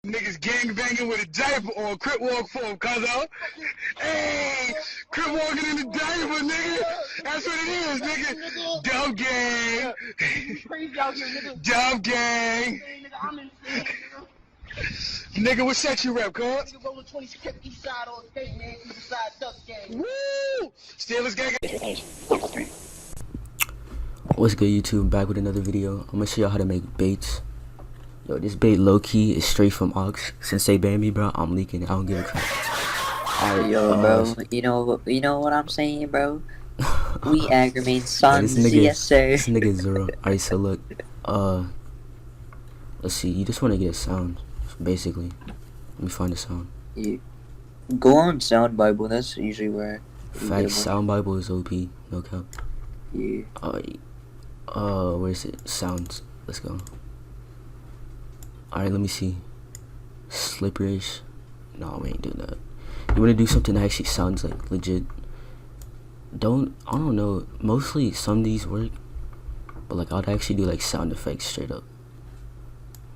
Niggas gang banging with a diaper or a crip walk for him, cuzzo. Hey, crip walking in the diaper, nigga. That's what it is, nigga. Dub gang. Crazy out here, nigga. Dub gang. Nigga, I'm insane, nigga. Nigga, what set you rep, cuz? Nigga rolling 25 east side on state, man. East side Dust gang. Woo! Steelers gang. What's good, YouTube? Back with another video. I'm gonna show y'all how to make baits. Yo, this bait low-key is straight from Ox. Since they banned me, bro, I'm leaking it. I don't give a crap. Alright, yo, bro. You know what I'm saying, bro? We aggravate sons, yes sir. This nigga is zero. Alright, so look, let's see. You just want to get a sound, basically. Let me find a sound. You go on Sound Bible. That's usually where. Facts. Sound Bible is OP. No cap. Yeah. Where is it? Sounds. Let's go. Alright, let me see. Slipperish. No, we ain't doing that. You wanna do something that actually sounds like legit. I don't know. Mostly some of these work, but like I'd actually do like sound effects straight up,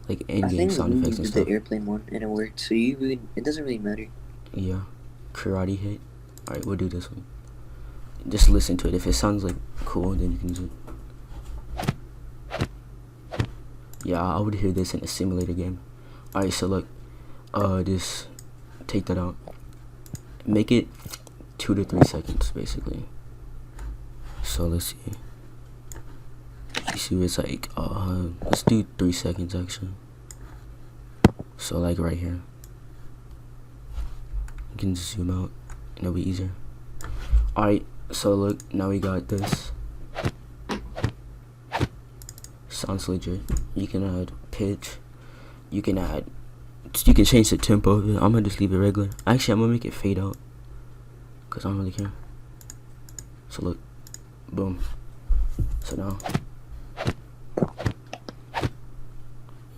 like in-game sound effects and stuff. The airplane one and it worked, so it doesn't really matter. Yeah, karate hit. Alright, we'll do this one. Just listen to it. If it sounds like cool, then you can use it. Yeah, I would hear this in a simulator game. Alright, so look, just take that out. Make it 2 to 3 seconds, basically. So let's see. You see what it's like, let's do 3 seconds actually. So like right here. You can zoom out and it'll be easier. Alright, so look, now we got this. Sounds legit. You can add pitch. You can change the tempo of it. I'm gonna just leave it regular. Actually, I'm gonna make it fade out, cause I don't really care. So look, boom. So now,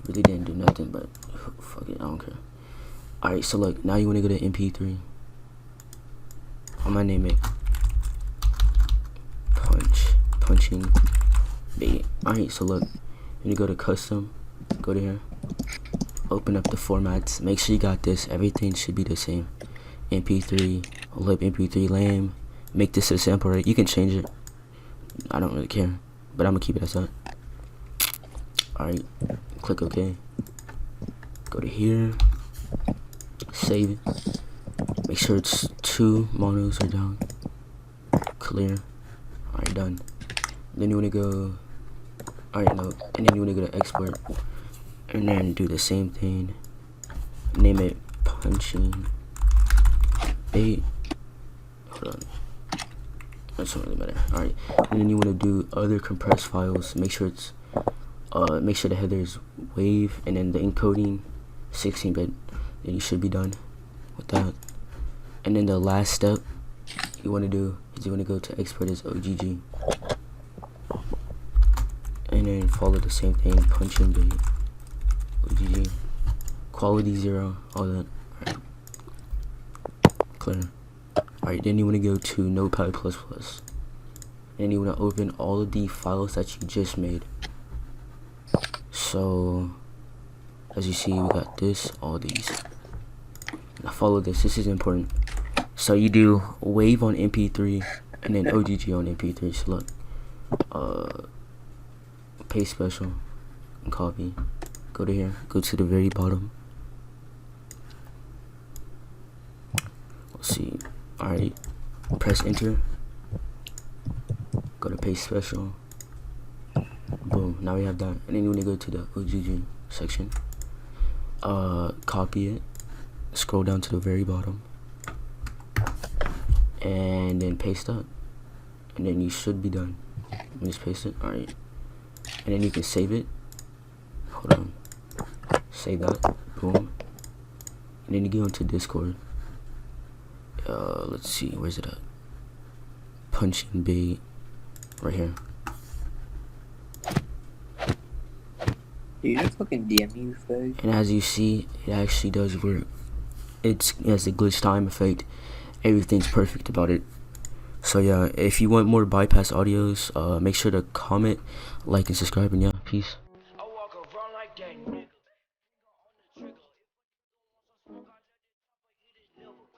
really didn't do nothing, but fuck it, I don't care. Alright, so look, now you wanna go to MP3. I'm gonna name it punching bait. Alright, so look, you go to custom, go to here, open up the formats, make sure you got this, everything should be the same. MP3, lib MP3 lamb, make this a sample rate, you can change it, I don't really care, but I'm gonna keep it as that. Alright, click OK, go to here, save it, make sure it's 2 monos are down, clear. Alright, done. Then you wanna go, alright, no, and then you wanna go to export, and then do the same thing, name it punching bait. Hold on, that doesn't really matter. Alright, and then you wanna do other compressed files, make sure it's, make sure the header is wave, and then the encoding 16-bit, then you should be done with that. And then the last step you wanna do is you wanna go to export as OGG. And then follow the same thing, punching bait, OGG, quality 0, all that. Alright, clear. Alright, then you want to go to Notepad++, and you want to open all of the files that you just made. So as you see, we got this, all these. Now follow this is important. So you do wave on MP3 and then OGG on MP3. So look, paste special and copy, go to here, go to the very bottom, let's see. Alright, press enter, go to paste special, boom, now we have that. And then you want to go to the OGG section, copy it, scroll down to the very bottom, and then paste that, and then you should be done. Just paste it. Alright, and then you can save it. Hold on, save that, boom, and then you go into Discord. Let's see, where's it at? Punching bait, right here. You just fucking DM you, fag. And as you see, it actually does work. It has the glitch time effect. Everything's perfect about it. So yeah, if you want more bypass audios, make sure to comment, like, and subscribe, and yeah, peace. Dirty, I'm with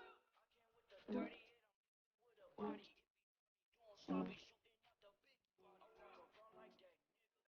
a body. If he doing sloppy,